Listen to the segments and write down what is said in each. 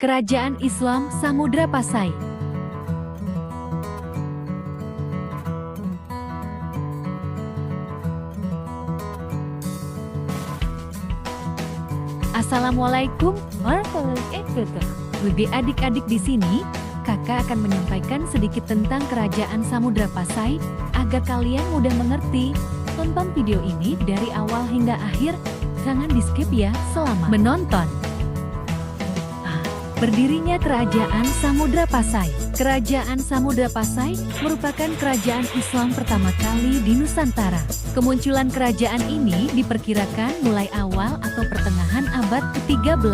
Kerajaan Islam Samudra Pasai. Assalamualaikum warahmatullahi wabarakatuh. Adik-adik di sini, kakak akan menyampaikan sedikit tentang Kerajaan Samudra Pasai agar kalian mudah mengerti. Tonton video ini dari awal hingga akhir, jangan di-skip ya selama menonton. Berdirinya Kerajaan Samudra Pasai. Kerajaan Samudra Pasai merupakan kerajaan Islam pertama kali di Nusantara. Kemunculan kerajaan ini diperkirakan mulai awal atau pertengahan abad ke-13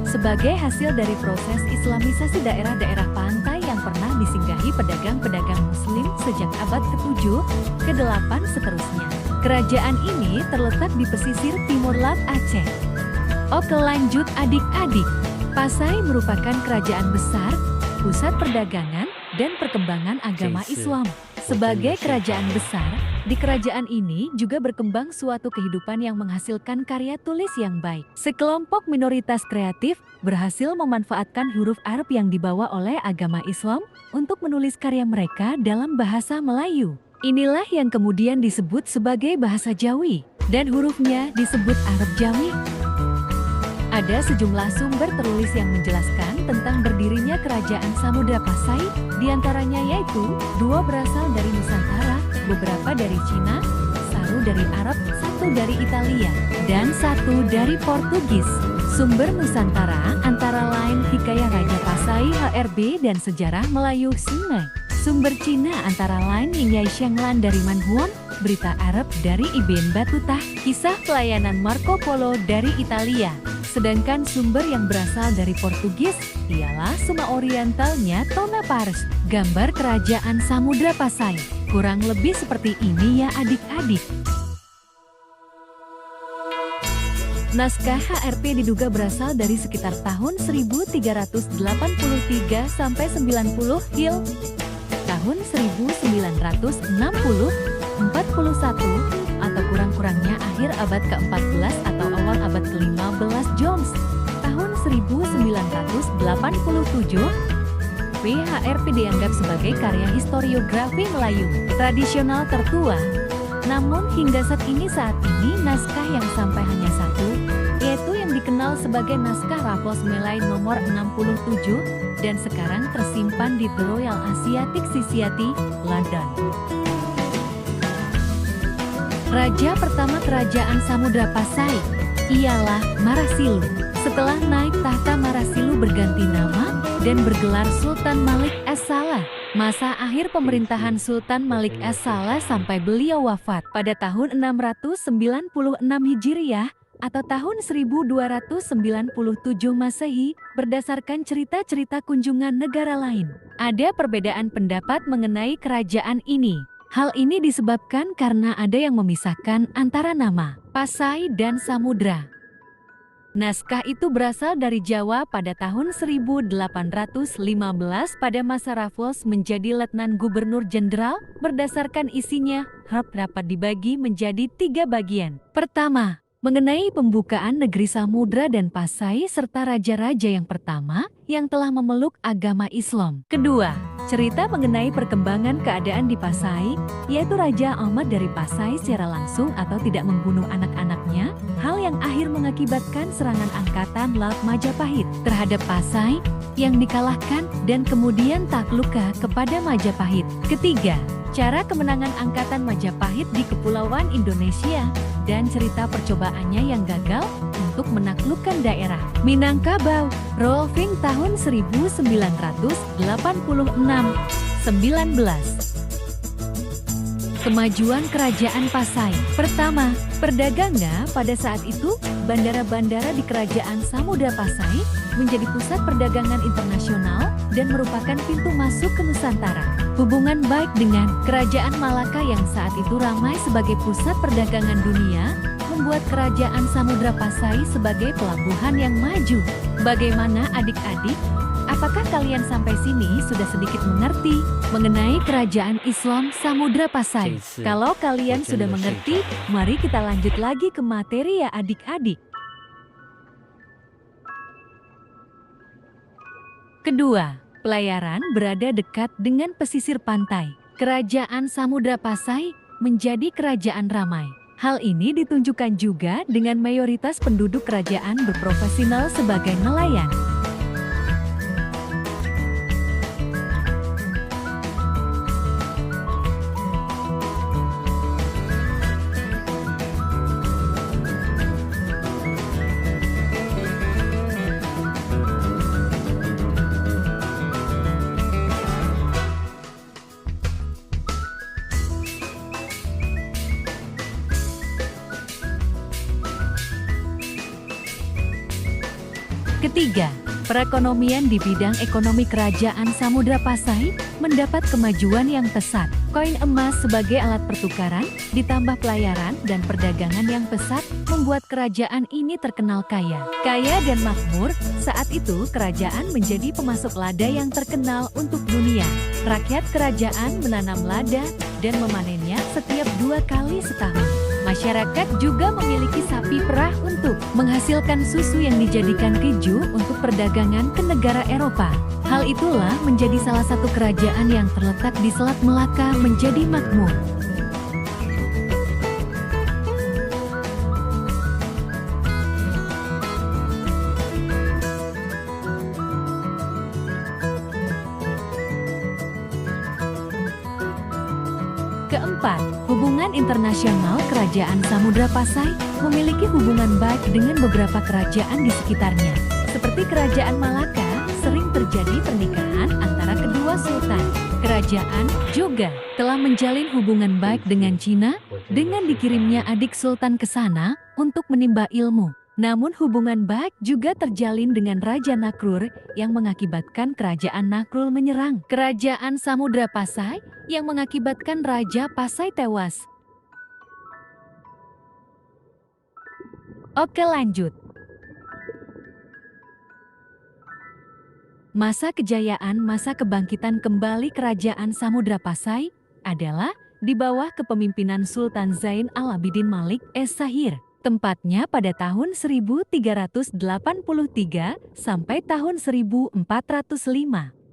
sebagai hasil dari proses Islamisasi daerah-daerah pantai yang pernah disinggahi pedagang-pedagang Muslim sejak abad ke-7, ke-8 seterusnya. Kerajaan ini terletak di pesisir timur Laut Aceh. Oke, lanjut adik-adik. Pasai merupakan kerajaan besar, pusat perdagangan, dan perkembangan agama Islam. Sebagai kerajaan besar, di kerajaan ini juga berkembang suatu kehidupan yang menghasilkan karya tulis yang baik. Sekelompok minoritas kreatif berhasil memanfaatkan huruf Arab yang dibawa oleh agama Islam untuk menulis karya mereka dalam bahasa Melayu. Inilah yang kemudian disebut sebagai bahasa Jawi, dan hurufnya disebut Arab Jawi. Ada sejumlah sumber tertulis yang menjelaskan tentang berdirinya Kerajaan Samudra Pasai, diantaranya yaitu 2 berasal dari Nusantara, beberapa dari Cina, 1 dari Arab, 1 dari Italia, dan 1 dari Portugis. Sumber Nusantara antara lain Hikayah Raja Pasai HRB dan Sejarah Melayu Sungai. Sumber Cina antara lain Yingyai Shenglan dari Manhuan, Berita Arab dari Ibn Battuta, Kisah Pelayanan Marco Polo dari Italia. Sedangkan sumber yang berasal dari Portugis ialah Suma Orientalnya Tona Pars, gambar Kerajaan Samudra Pasai. Kurang lebih seperti ini ya adik-adik. Naskah HRP diduga berasal dari sekitar tahun 1383 sampai 90 Hil. Tahun 1960, 41, atau kurang-kurangnya akhir abad ke-14 atau awal abad ke-15 Jones. Tahun 1987, PHRP dianggap sebagai karya historiografi Melayu tradisional tertua. Namun hingga saat ini naskah yang sampai hanya 1, yaitu yang dikenal sebagai naskah Raffles Malay nomor 67 dan sekarang tersimpan di The Royal Asiatic Society, London. Raja pertama Kerajaan Samudra Pasai ialah Marasilu. Setelah naik tahta, Marasilu berganti nama dan bergelar Sultan Malik as-Salah. Masa akhir pemerintahan Sultan Malik as-Salah sampai beliau wafat pada tahun 696 Hijriah atau tahun 1297 Masehi berdasarkan cerita-cerita kunjungan negara lain. Ada perbedaan pendapat mengenai kerajaan ini. Hal ini disebabkan karena ada yang memisahkan antara nama Pasai dan Samudra. Naskah itu berasal dari Jawa pada tahun 1815 pada masa Raffles menjadi Letnan Gubernur Jenderal. Berdasarkan isinya, dapat dibagi menjadi 3 bagian. Pertama, mengenai pembukaan negeri Samudra dan Pasai serta raja-raja yang pertama yang telah memeluk agama Islam. Kedua, cerita mengenai perkembangan keadaan di Pasai, yaitu Raja Ahmad dari Pasai secara langsung atau tidak membunuh anak-anaknya, hal yang akhir mengakibatkan serangan angkatan laut Majapahit terhadap Pasai yang dikalahkan dan kemudian taklukah kepada Majapahit. Ketiga, cara kemenangan angkatan Majapahit di Kepulauan Indonesia dan cerita percobaannya yang gagal untuk menaklukkan daerah Minangkabau, Rolfing tahun 1986. 19. Kemajuan Kerajaan Pasai. Pertama, perdagangnya pada saat itu, bandara-bandara di Kerajaan Samudra Pasai menjadi pusat perdagangan internasional dan merupakan pintu masuk ke Nusantara. Hubungan baik dengan Kerajaan Malaka yang saat itu ramai sebagai pusat perdagangan dunia, membuat Kerajaan Samudra Pasai sebagai pelabuhan yang maju. Bagaimana adik-adik? Apakah kalian sampai sini sudah sedikit mengerti mengenai Kerajaan Islam Samudra Pasai? Kalau kalian sudah mengerti, mari kita lanjut lagi ke materi ya adik-adik. Kedua, pelayaran berada dekat dengan pesisir pantai. Kerajaan Samudra Pasai menjadi kerajaan ramai. Hal ini ditunjukkan juga dengan mayoritas penduduk kerajaan berprofesional sebagai nelayan. Ketiga, perekonomian di bidang ekonomi kerajaan Samudra Pasai mendapat kemajuan yang pesat. Koin emas sebagai alat pertukaran, ditambah pelayaran dan perdagangan yang pesat, membuat kerajaan ini terkenal kaya. Kaya dan makmur, saat itu kerajaan menjadi pemasok lada yang terkenal untuk dunia. Rakyat kerajaan menanam lada dan memanennya setiap 2 kali setahun. Masyarakat juga memiliki sapi perah untuk menghasilkan susu yang dijadikan keju untuk perdagangan ke negara Eropa. Hal itulah menjadi salah satu kerajaan yang terletak di Selat Melaka menjadi makmur. Keempat, hubungan internasional kerajaan Samudra Pasai memiliki hubungan baik dengan beberapa kerajaan di sekitarnya. Seperti kerajaan Malaka, sering terjadi pernikahan antara kedua sultan. Kerajaan juga telah menjalin hubungan baik dengan Cina dengan dikirimnya adik sultan ke sana untuk menimba ilmu. Namun hubungan baik juga terjalin dengan Raja Nakrur yang mengakibatkan kerajaan Nakrur menyerang kerajaan Samudra Pasai yang mengakibatkan Raja Pasai tewas. Oke, lanjut. Masa kejayaan, masa kebangkitan kembali kerajaan Samudra Pasai adalah di bawah kepemimpinan Sultan Zain al-Abidin Malik es-Sahir. Tempatnya pada tahun 1383 sampai tahun 1405.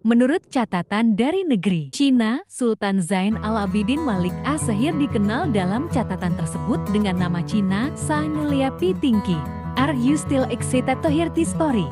Menurut catatan dari negeri Cina, Sultan Zain al-Abidin Malik es-Sahir dikenal dalam catatan tersebut dengan nama Cina Sanuliapi Tingki. Are you still excited to hear this story?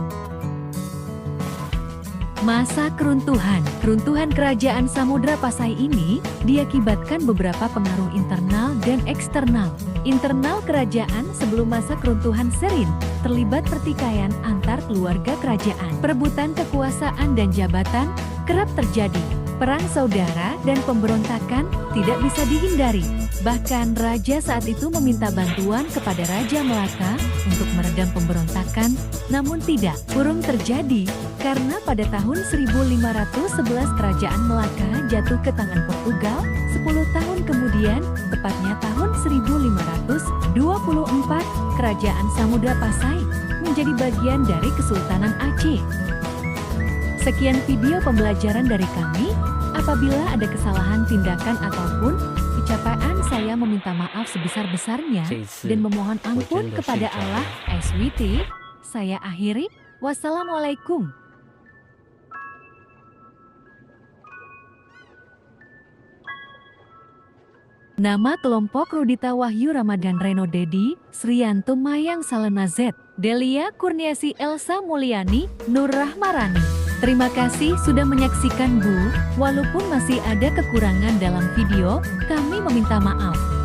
Masa keruntuhan. Keruntuhan kerajaan Samudra Pasai ini diakibatkan beberapa pengaruh internal dan eksternal. Internal kerajaan sebelum masa keruntuhan sering terlibat pertikaian antar keluarga kerajaan. Perebutan kekuasaan dan jabatan kerap terjadi. Perang saudara dan pemberontakan tidak bisa dihindari. Bahkan raja saat itu meminta bantuan kepada Raja Melaka untuk meredam pemberontakan, namun tidak urung terjadi karena pada tahun 1511 kerajaan Melaka jatuh ke tangan Portugal. 10 tahun kemudian, tepatnya tahun 1524, kerajaan Samudra Pasai menjadi bagian dari Kesultanan Aceh. Sekian video pembelajaran dari kami. Apabila ada kesalahan tindakan ataupun ucapan, saya meminta maaf sebesar-besarnya dan memohon ampun kepada Allah SWT. Saya akhiri. Wassalamualaikum. Nama kelompok Rudita Wahyu Ramadan Reno Dedi, Srianto Mayang Salena Z, Delia Kurniasi Elsa Mulyani, Nur Rahmarani. Terima kasih sudah menyaksikan Bu. Walaupun masih ada kekurangan dalam video, kami meminta maaf.